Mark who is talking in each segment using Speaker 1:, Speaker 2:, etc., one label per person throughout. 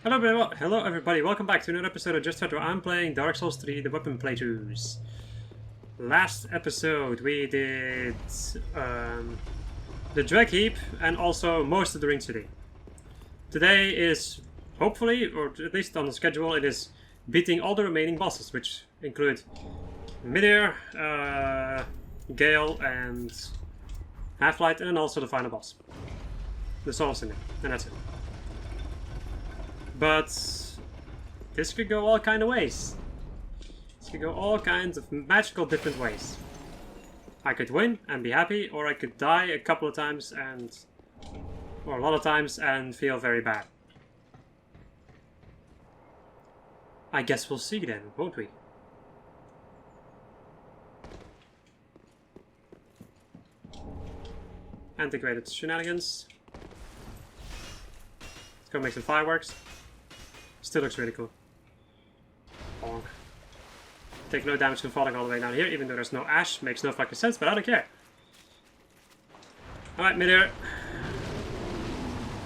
Speaker 1: Hello everybody, welcome back to another episode of Just Chat where I'm playing Dark Souls 3, the weapon playthroughs. Last episode we did the Drag Heap and also most of the Ring City. Today is, hopefully, or at least on the schedule, it is beating all the remaining bosses, which include Midir, Gale and Half-Light, and then also the final boss. The Soul Cinder, and that's it. But this could go all kind of ways. This could go all kinds of magical different ways. I could win and be happy, or I could die a couple of times or a lot of times and feel very bad. I guess we'll see then, won't we? Antiquated shenanigans. Let's go make some fireworks. Still looks really cool. Bonk. Take no damage from falling all the way down here, even though there's no ash. Makes no fucking sense, but I don't care. Alright, Midir.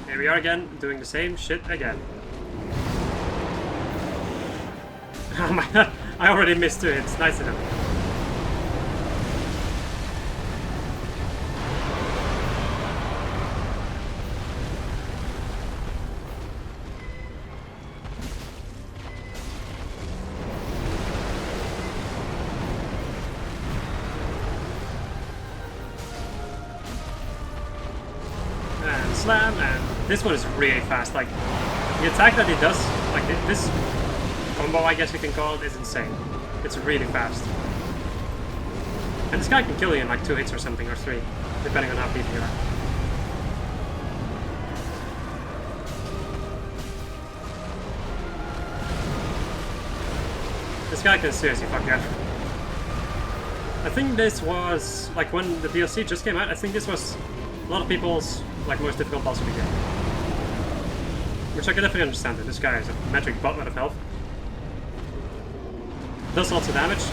Speaker 1: Here we are again, doing the same shit again. Oh my god, I already missed 2 hits. Nice enough. Slam, and this one is really fast. Like, the attack that he does, like this combo, I guess you can call it, is insane. It's really fast. And this guy can kill you in like 2 hits or something, or 3, depending on how beefy you are. This guy can seriously fuck you up. I think this was, like, when the DLC just came out, I think this was a lot of people's like most difficult boss of the game. Which I can definitely understand. This guy is a magic buttload of health. Does lots of damage.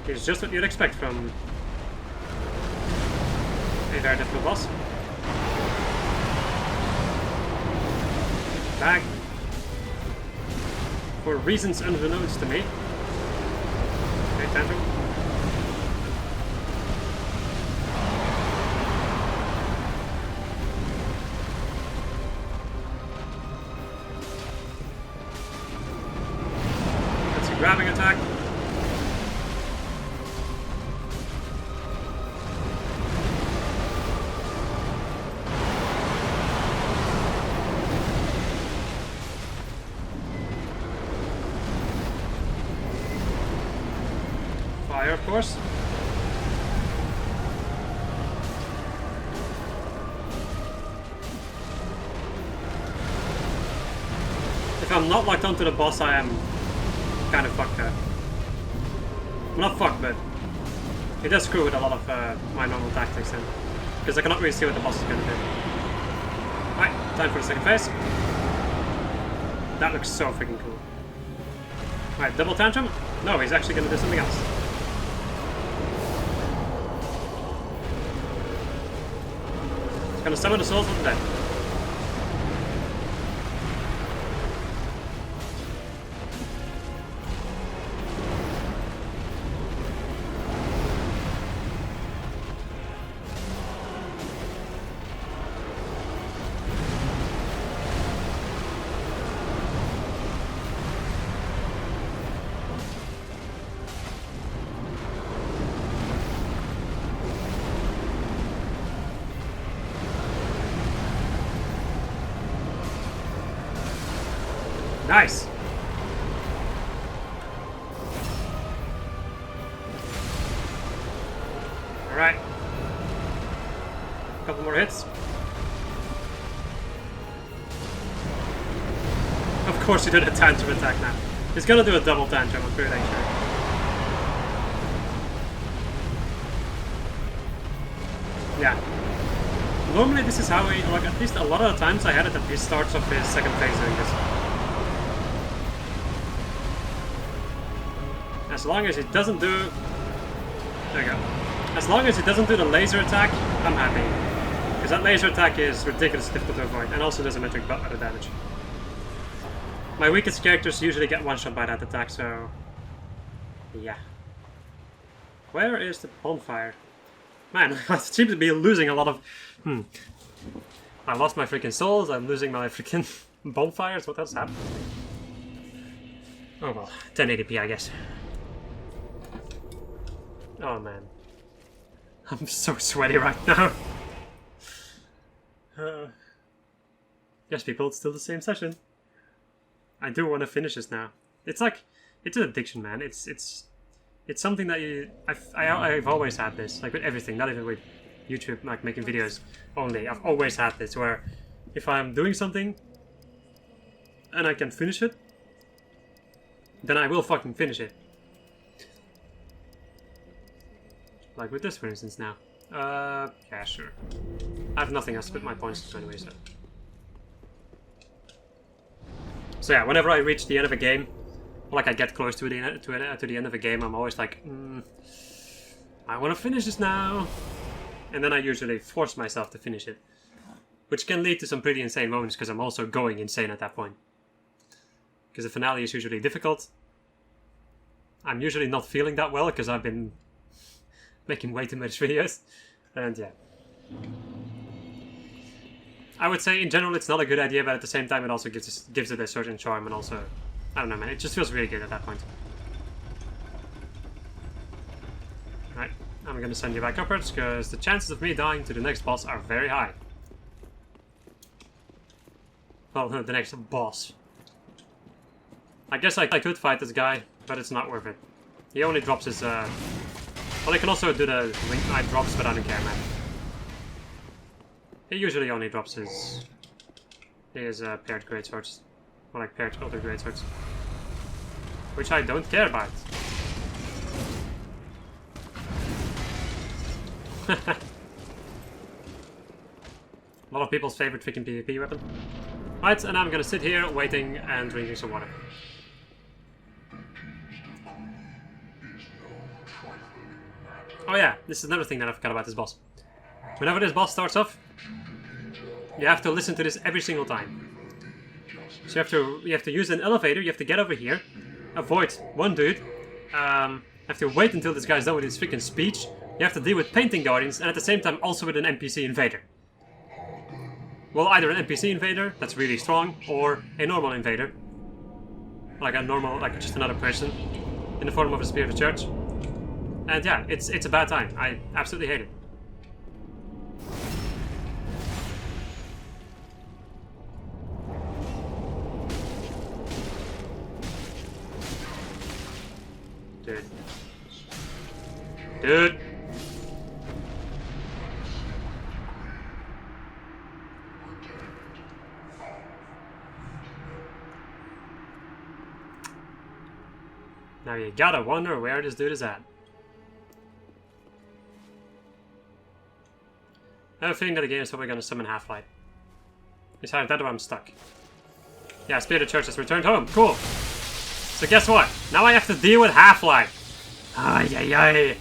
Speaker 1: He's just what you'd expect from a very difficult boss. Back. For reasons unbeknownst to me. Okay, Tantrum. Grabbing attack. Fire, of course. If I'm not locked onto the boss, I am kind of fucked up. Well, not fucked, but it does screw with a lot of my normal tactics then. Because I cannot really see what the boss is going to do. Alright, time for the second phase. That looks so freaking cool. Alright, double tantrum? No, he's actually going to do something else. He's going to summon the souls of the dead. Nice! Alright. A couple more hits. Of course he did a tantrum attack now. He's gonna do a double tantrum, I'm pretty sure. Yeah. Normally this is how he, like, at least a lot of the times I had it that he starts off his second phase doing this. As long as it doesn't do... There you go. As long as it doesn't do the laser attack, I'm happy. Because that laser attack is ridiculously difficult to avoid, and also does symmetric butt metal damage. My weakest characters usually get one-shot by that attack, so... yeah. Where is the bonfire? Man, I seem to be losing a lot of... I lost my freaking souls, I'm losing my freaking bonfires, what else happened? Oh well, 1080p I guess. Oh man. I'm so sweaty right now. Yes people, it's still the same session. I do want to finish this now. It's like, it's an addiction, man. It's something that I've always had this, like with everything, not even with YouTube, like making videos only. I've always had this, where if I'm doing something and I can finish it, then I will fucking finish it. Like with this, for instance, now. Yeah, sure. I have nothing else to put my points to anyway, so. So yeah, whenever I reach the end of a game, like I get close to the end of a game, I'm always like, I want to finish this now. And then I usually force myself to finish it. Which can lead to some pretty insane moments, because I'm also going insane at that point. Because the finale is usually difficult. I'm usually not feeling that well, because I've been making way too much videos. And yeah. I would say in general it's not a good idea, but at the same time it also gives it a certain charm, and also, I don't know man, it just feels really good at that point. Right, I'm gonna send you back upwards, because the chances of me dying to the next boss are very high. Well, the next boss. I guess I could fight this guy, but it's not worth it. He only drops his, well, I can also do the Winged Knight drops, but I don't care, man. He usually only drops his paired greatswords, or like paired other greatswords, which I don't care about. A lot of people's favorite freaking PvP weapon. Right, and I'm gonna sit here waiting and drinking some water. Oh yeah, this is another thing that I forgot about this boss. Whenever this boss starts off, you have to listen to this every single time. So you have to use an elevator, you have to get over here, avoid one dude, have to wait until this guy's done with his freaking speech, you have to deal with painting guardians, and at the same time also with an NPC invader. Well, either an NPC invader, that's really strong, or a normal invader. Like a normal, like just another person, in the form of a Spear of the Church. And yeah, it's a bad time. I absolutely hate it. Dude. Dude! Now you gotta wonder where this dude is at. I have a feeling that the game is probably gonna summon Half-Light. Besides that, I'm stuck. Yeah, Spear of the Church has returned home. Cool! So guess what? Now I have to deal with Half-Light. Ay, ay, ay.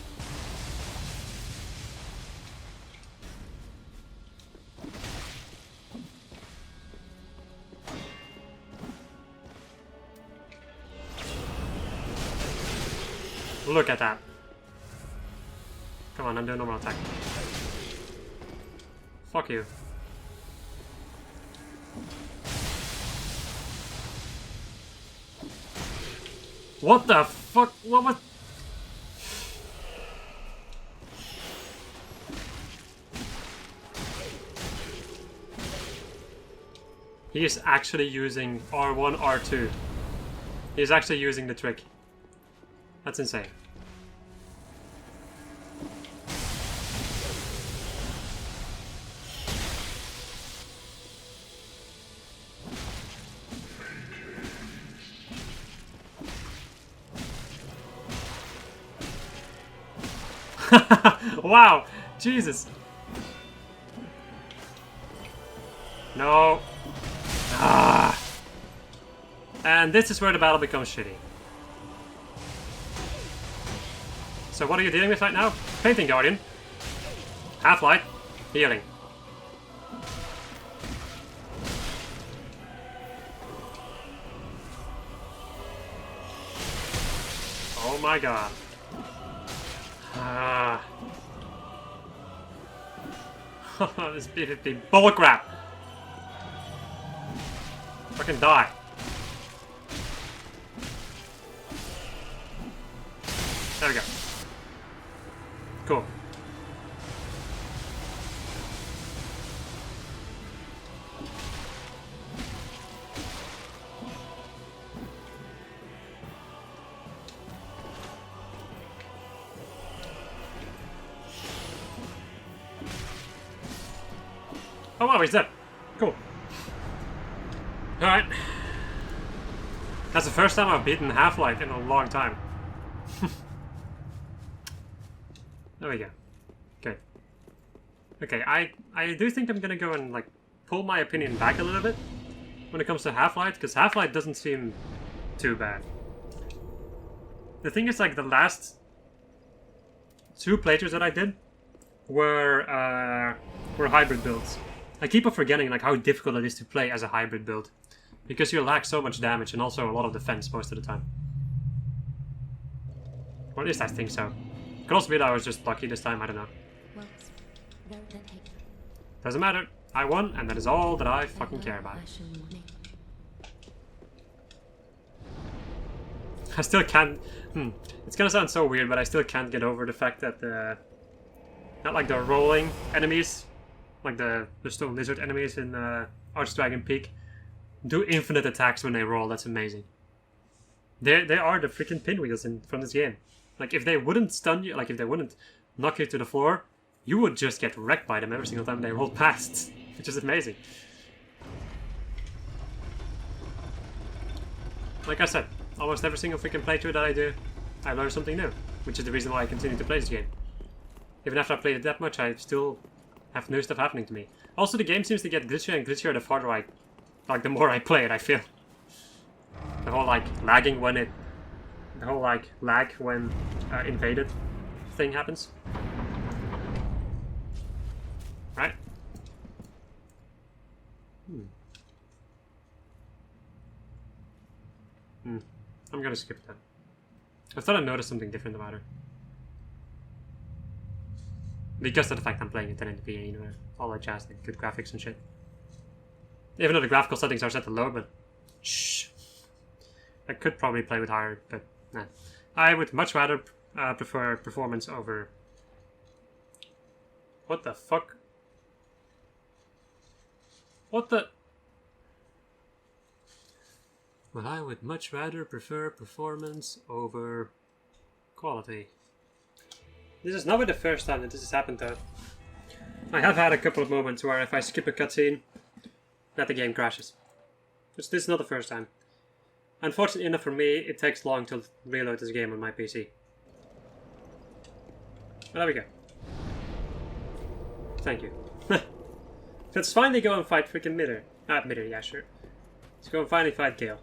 Speaker 1: Look at that. Come on, I'm doing normal attack. Fuck you. What the fuck? What was... He is actually using R1, R2. He's actually using the trick. That's insane. Wow! Jesus! No! Ah! And this is where the battle becomes shitty. So what are you dealing with right now? Painting Guardian. Half-Light. Healing. Oh my god. Ah. This B-50 bullcrap. Fucking die. There we go. Cool. Oh wow, he's dead. Cool. Alright. That's the first time I've beaten Half-Life in a long time. There we go. Okay. Okay, I do think I'm gonna go and like pull my opinion back a little bit when it comes to Half-Life, because Half-Life doesn't seem too bad. The thing is, like, the last 2 playthroughs that I did were hybrid builds. I keep on forgetting like how difficult it is to play as a hybrid build, because you lack so much damage and also a lot of defense most of the time. Or at least I think so. Could also be that I was just lucky this time, I don't know. Doesn't matter. I won, and that is all that I fucking care about. I still can't... It's gonna sound so weird, but I still can't get over the fact that not like the rolling enemies, like the stone lizard enemies in Archdragon Peak, do infinite attacks when they roll. That's amazing. They are the freaking pinwheels from this game. Like, if they wouldn't stun you, like if they wouldn't knock you to the floor, you would just get wrecked by them every single time they roll past, which is amazing. Like I said, almost every single freaking playthrough that I do, I learn something new, which is the reason why I continue to play this game. Even after I played it that much, I still have new stuff happening to me. Also, the game seems to get glitchier and glitchier the farther the more I play it, I feel. The whole, like, lagging when it... The whole, like, lag when invaded thing happens. Right? I'm gonna skip that. I thought I noticed something different about her. Because of the fact I'm playing it 1080p, you know, all that jazz, like good graphics and shit. Even though the graphical settings are set to low, but shh. I could probably play with higher, but nah. I would much rather prefer performance over... What the fuck? What the... Well, I would much rather prefer performance over quality. This is not the first time that this has happened, though. I have had a couple of moments where if I skip a cutscene, that the game crashes. But this is not the first time. Unfortunately enough for me, it takes long to reload this game on my PC. But there we go. Thank you. Let's finally go and fight freaking Mitter. Mitter, yeah, sure. Let's go and finally fight Gale.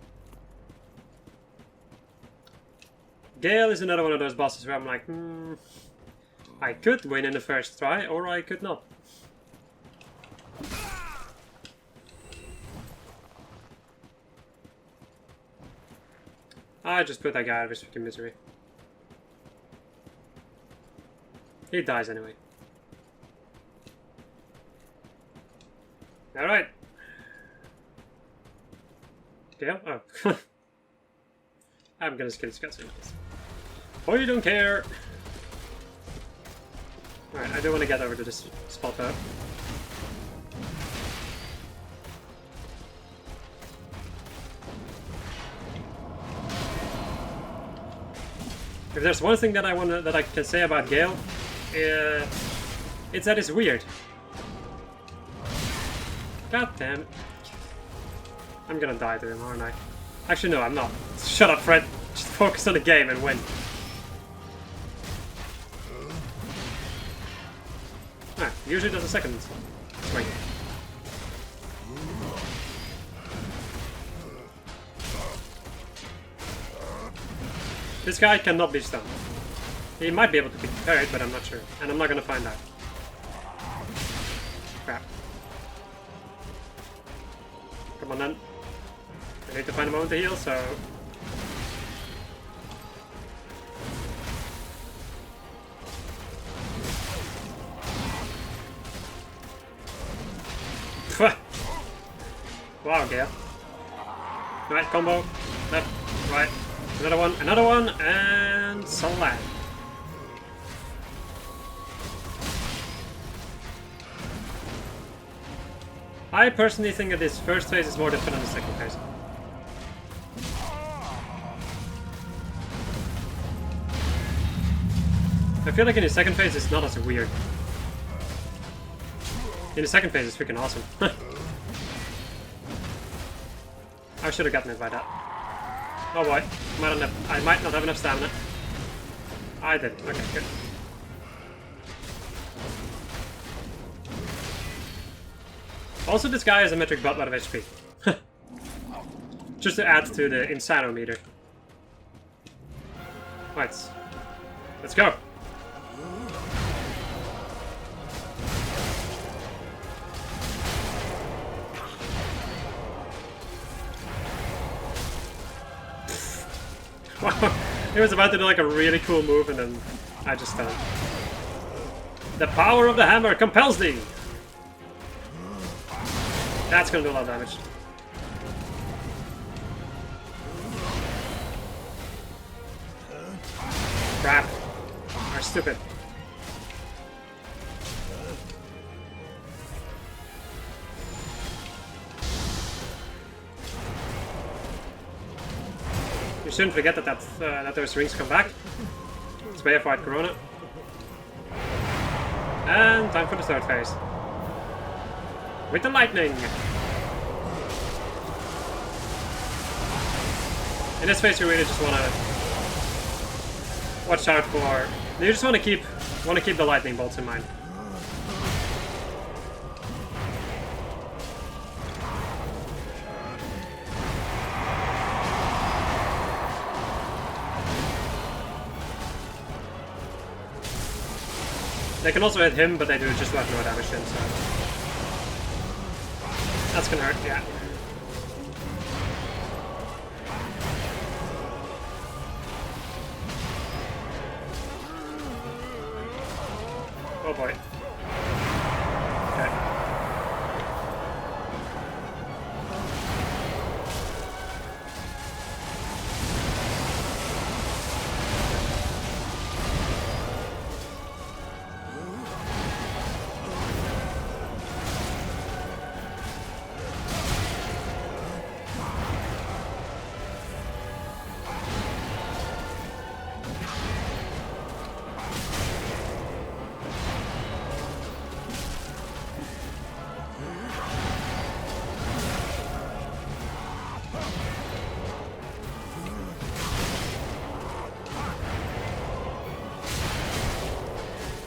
Speaker 1: Gale is another one of those bosses where I'm like, I could win in the first try, or I could not. I just put that guy out of his freaking misery. He dies anyway. Alright. Gale? Oh. I'm gonna skip this cutscene. Oh, you don't care! Alright, I do want to get over to this spot though. If there's one thing that I can say about Gale, it's that it's weird. God damn it. I'm gonna die to him, aren't I? Actually, no, I'm not. Shut up, Fred. Just focus on the game and win. Ah, usually does a second swing. This guy cannot be stunned. He might be able to be parried, but I'm not sure. And I'm not gonna find out. Crap. Come on then. I need to find a moment to heal, so... Wow, Gale. Right, combo. Left, right. Another one, and Salat. I personally think that this first phase is more difficult than the second phase. I feel like in the second phase it's not as weird. In the second phase it's freaking awesome. I should have gotten it by that. Oh boy, I might not have enough stamina. I did. Okay, good. Also, this guy has a metric buttload of HP. Just to add to the Insano meter. Right. Let's go! Wow, he was about to do like a really cool move and then I just stunned. The power of the hammer compels thee! That's gonna do a lot of damage. Crap. You're stupid. You shouldn't forget that those rings come back. Let's pay a fight Corona. And time for the third phase. With the lightning! In this phase you really just wanna watch out for... You just wanna keep the lightning bolts in mind. They can also hit him, but they do just about no damage to him, so... That's gonna hurt, yeah. Oh boy. Okay.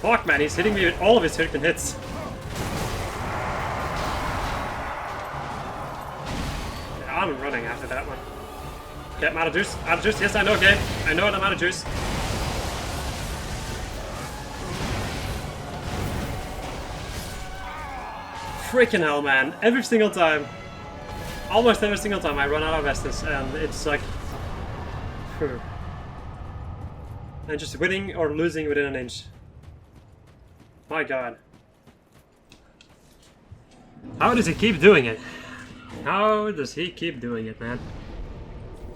Speaker 1: Fuck man, he's hitting me with all of his freaking hits. Yeah, I'm running after that one. Okay, I'm out of juice. Out of juice, yes I know, game. I know it, I'm out of juice. Freaking hell, man. Every single time. Almost every single time I run out of Estus, and it's like... And just winning or losing within an inch. My god. How does he keep doing it? How does he keep doing it, man?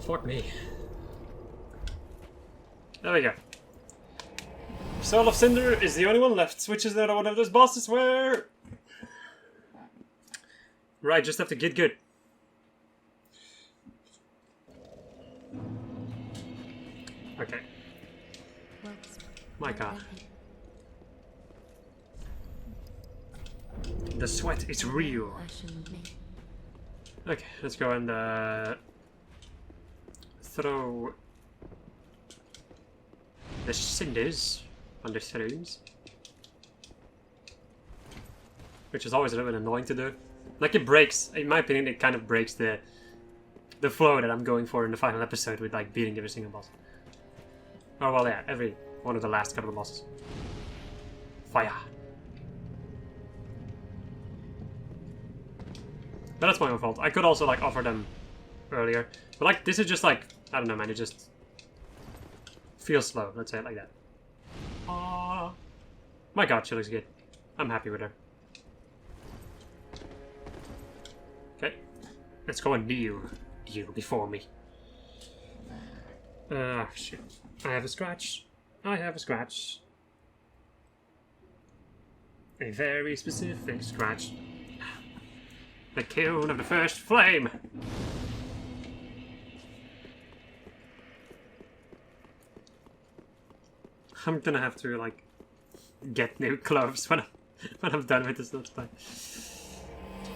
Speaker 1: Fuck me. There we go. Soul of Cinder is the only one left, which is the other one of those bosses where... Right, just have to get good. Okay. My god. The sweat is real. Okay, let's go and throw the cinders on the thrones. Which is always a little bit annoying to do. Like it breaks, in my opinion, it kind of breaks the flow that I'm going for in the final episode with like beating every single boss. Oh well, yeah, every one of the last couple of bosses. Fire. But that's my own fault. I could also like offer them earlier. But like this is just like, I don't know man, it just feels slow, let's say it like that. Aww. My god, she looks good. I'm happy with her. Okay. Let's go and kneel. Kneel before me. Shit. I have a scratch. I have a scratch. A very specific scratch. The kiln of the first flame! I'm gonna have to, like, get new clothes when I'm done with this let's play.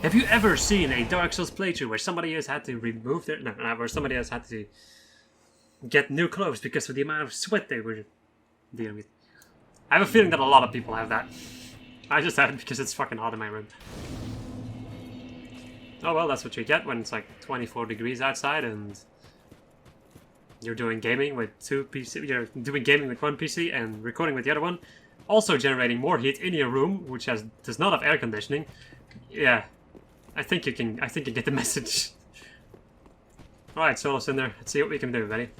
Speaker 1: Have you ever seen a Dark Souls playthrough where somebody has had to remove their... No, where somebody has had to get new clothes because of the amount of sweat they were dealing with? I have a feeling that a lot of people have that. I just have it because it's fucking hot in my room. Oh well, that's what you get when it's like 24 degrees outside and you're doing gaming with two PC. You're doing gaming with one PC and recording with the other one, also generating more heat in your room, which does not have air conditioning. Yeah, I think you get the message. All right, Soul Cinder, let's see what we can do, buddy.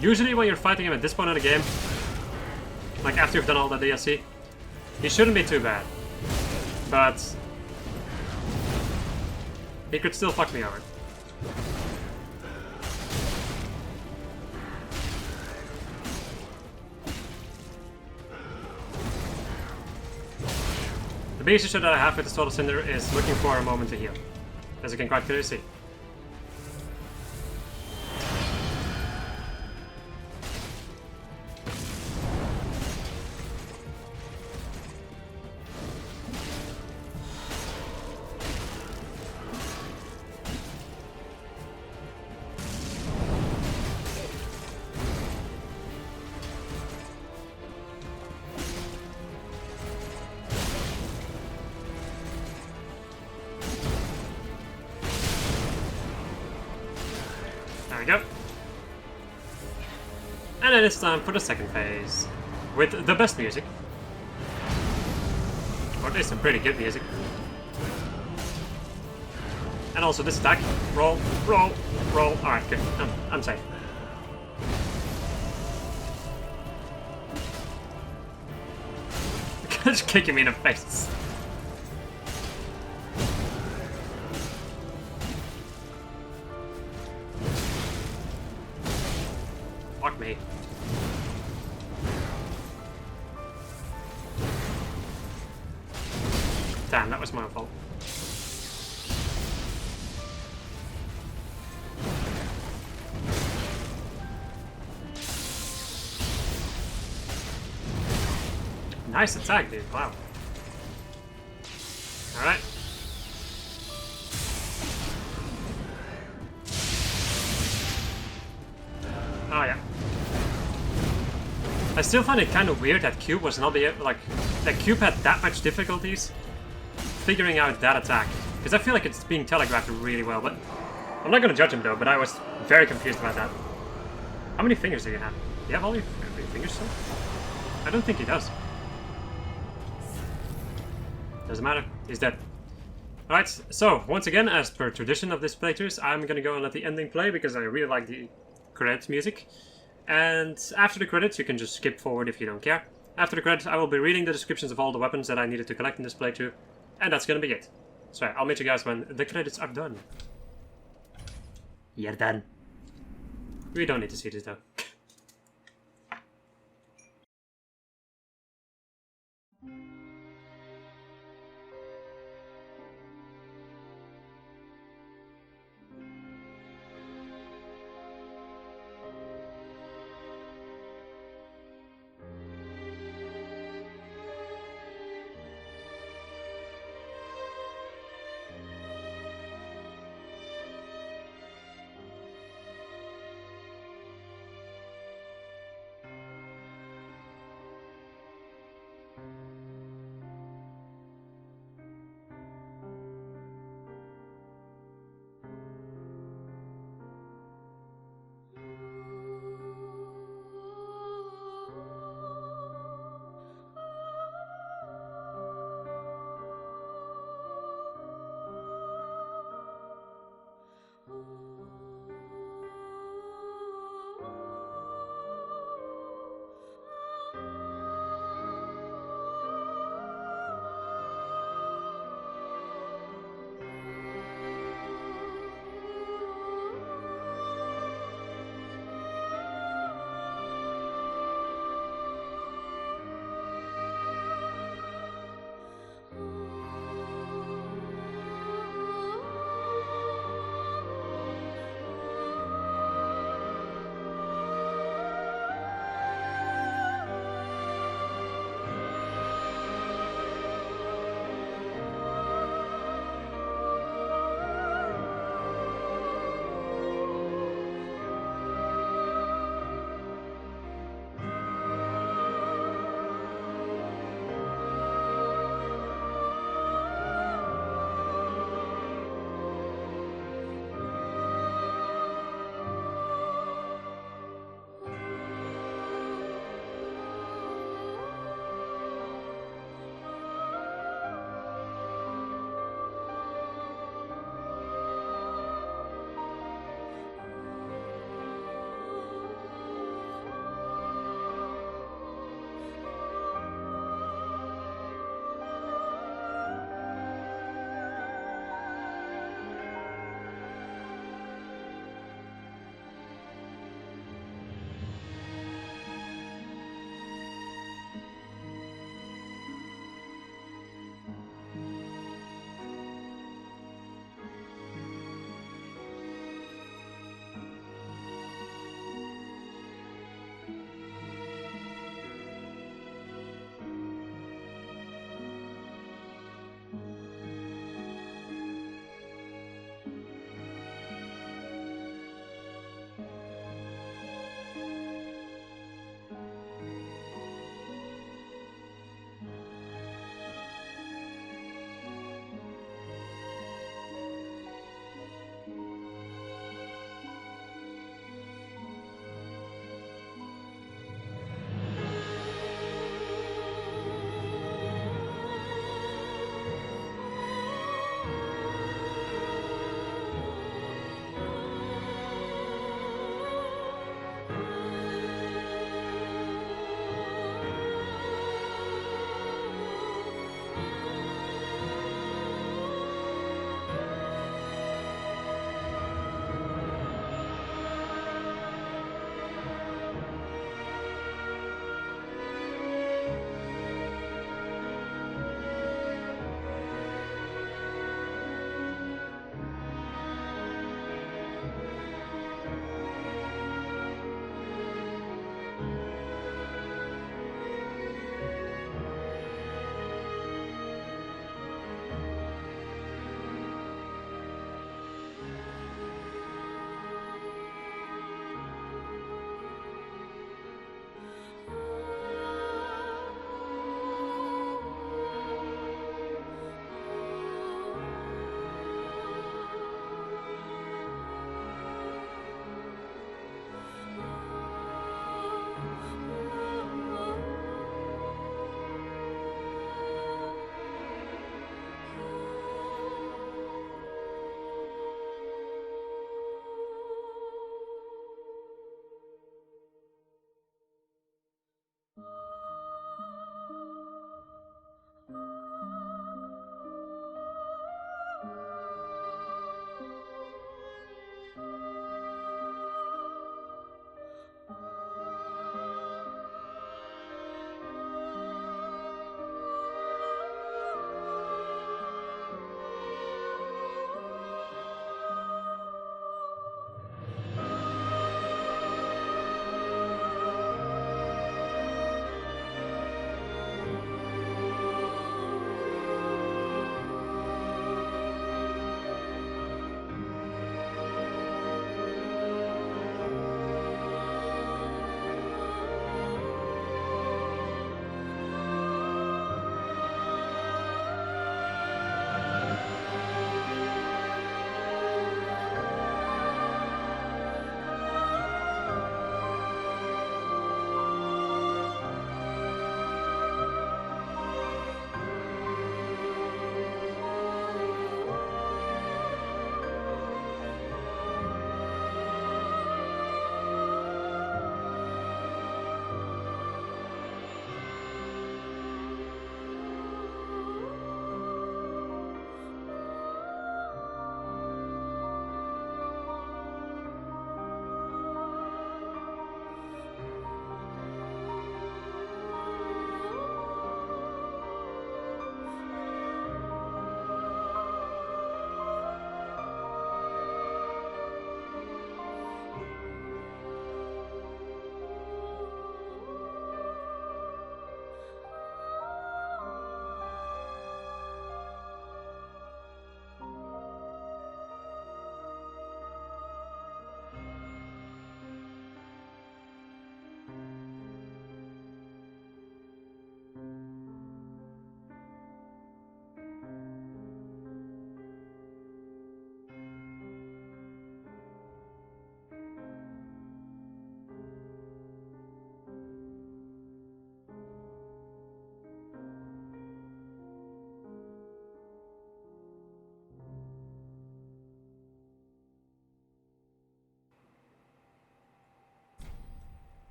Speaker 1: Usually when you're fighting him at this point in the game, like after you've done all the DLC, he shouldn't be too bad. But he could still fuck me over. The biggest issue that I have with the Soul Cinder is looking for a moment to heal, as you can quite clearly see. There we go. And then it's time for the second phase. With the best music. Or at least some pretty good music. And also this attack. Roll, roll, roll. Alright, good. I'm safe. Just kicking me in the face. Fuck me. Damn, that was my fault. Nice attack, dude. Wow. Alright. Oh, yeah. I still find it kind of weird that Cube was not like that Cube had that much difficulties figuring out that attack, because I feel like it's being telegraphed really well. But I'm not gonna judge him though. But I was very confused about that. How many fingers do you have? Do you have all your fingers still? I don't think he does. Doesn't matter. He's dead. Alright, so once again, as per tradition of this playthroughs, I'm gonna go and let the ending play because I really like the credits music. And after the credits, you can just skip forward if you don't care. After the credits, I will be reading the descriptions of all the weapons that I needed to collect in this playthrough. And that's gonna be it. So I'll meet you guys when the credits are done. You're done. We don't need to see this though.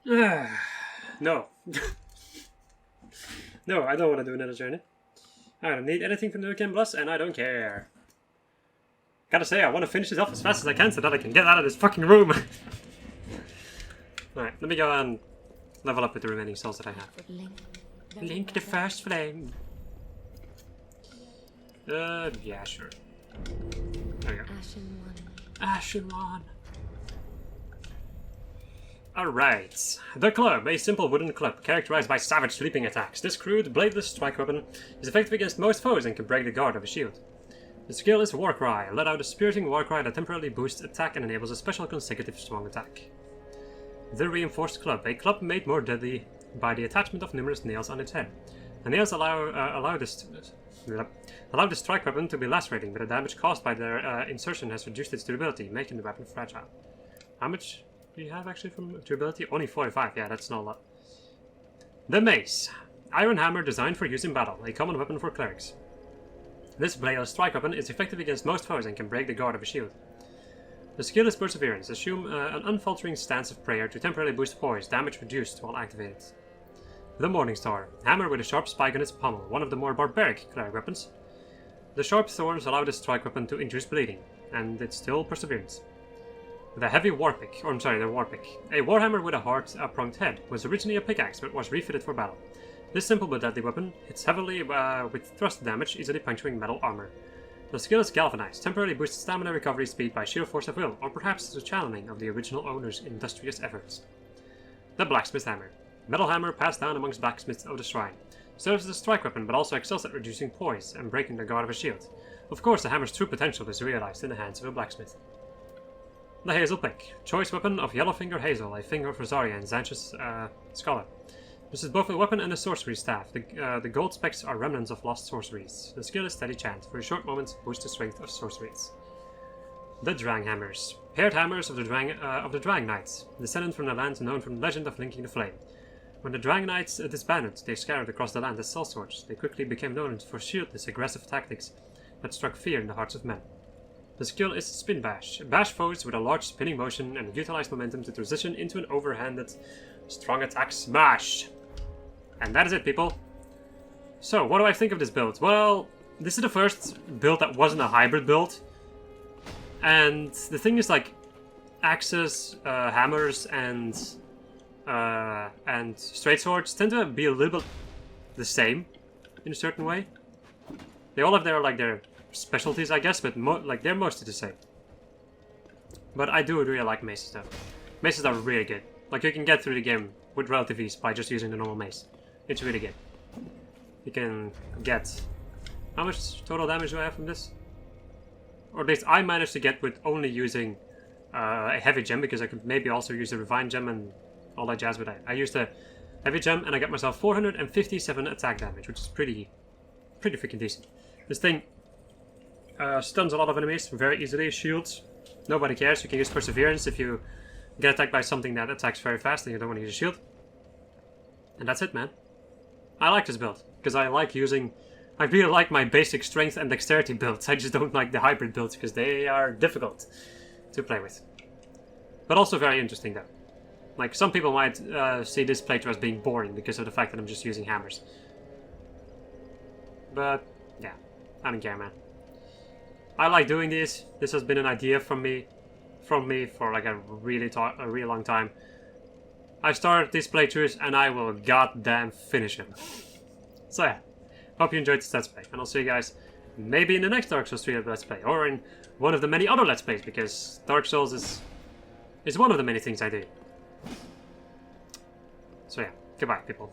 Speaker 1: No. No, I don't want to do another journey. I don't need anything from the Game Plus, and I don't care. Gotta say, I want to finish this off as fast as I can so that I can get out of this fucking room. Alright, let me go and level up with the remaining souls that I have. Link the first flame. Yeah, sure. There we go. Ashen One. Alright. The Club, a simple wooden club characterized by savage sweeping attacks. This crude, bladeless strike weapon is effective against most foes and can break the guard of a shield. The skill is Warcry. Let out a spiriting Warcry that temporarily boosts attack and enables a special consecutive strong attack. The Reinforced Club, a club made more deadly by the attachment of numerous nails on its head. The nails allow the strike weapon to be lacerating, but the damage caused by their insertion has reduced its durability, making the weapon fragile. How much do you have actually from durability? Only 45, yeah, that's not a lot. The Mace. Iron hammer designed for use in battle, a common weapon for clerics. This bladeless strike weapon is effective against most foes and can break the guard of a shield. The skill is Perseverance. Assume an unfaltering stance of prayer to temporarily boost poise, damage reduced while activated. The Morningstar. Hammer with a sharp spike on its pommel, one of the more barbaric cleric weapons. The sharp thorns allow the strike weapon to induce bleeding, and it's still Perseverance. The Heavy Warpick, or I'm sorry, the Warpick. A warhammer with a hard, pronged head, was originally a pickaxe but was refitted for battle. This simple but deadly weapon hits heavily with thrust damage, easily puncturing metal armor. The skill is Galvanized, temporarily boosts stamina recovery speed by sheer force of will, or perhaps the channeling of the original owner's industrious efforts. The Blacksmith Hammer. Metal hammer passed down amongst blacksmiths of the shrine. Serves as a strike weapon, but also excels at reducing poise and breaking the guard of a shield. Of course, the hammer's true potential is realized in the hands of a blacksmith. The Hazel Pick. Choice weapon of Yellowfinger Hazel, a finger of Rosaria and Xanthus Scholar. This is both a weapon and a sorcery staff. The gold specks are remnants of lost sorceries. The skill is Steady Chant. For a short moment, boost the strength of sorceries. The Drang Hammers. Paired hammers of the Drang Knights, descended from the land known from the legend of Linking the Flame. When the Drang Knights disbanded, they scattered across the land as sellswords. They quickly became known for shieldless, aggressive tactics that struck fear in the hearts of men. The skill is Spin Bash. Bash foes with a large spinning motion and utilize momentum to transition into an overhanded strong attack smash. And that is it, people. So, what do I think of this build? Well, this is the first build that wasn't a hybrid build. And the thing is, like, axes, hammers, and straight swords tend to be a little bit the same in a certain way. They all have their specialties, I guess, but they're mostly the same. But I do really like maces, though. Maces are really good. Like, you can get through the game with relative ease by just using the normal mace. It's really good. You can get... How much total damage do I have from this? Or at least I managed to get with only using a heavy gem, because I could maybe also use a refined gem and all that jazz, but I used a heavy gem and I got myself 457 attack damage, which is pretty freaking decent. This thing stuns a lot of enemies very easily. Shields, nobody cares. You can use Perseverance if you get attacked by something that attacks very fast and you don't want to use a shield. And that's it, man. I like this build, because I really like my basic strength and dexterity builds. I just don't like the hybrid builds, because they are difficult to play with. But also very interesting, though. Like, some people might see this playthrough as being boring because of the fact that I'm just using hammers. But, yeah, I don't care, man. I like doing this. This has been an idea from me for like a really long time. I started these playthroughs and I will goddamn finish them. So yeah, hope you enjoyed this Let's Play, and I'll see you guys maybe in the next Dark Souls 3 Let's Play, or in one of the many other Let's Plays, because Dark Souls is one of the many things I do. So yeah, goodbye, people.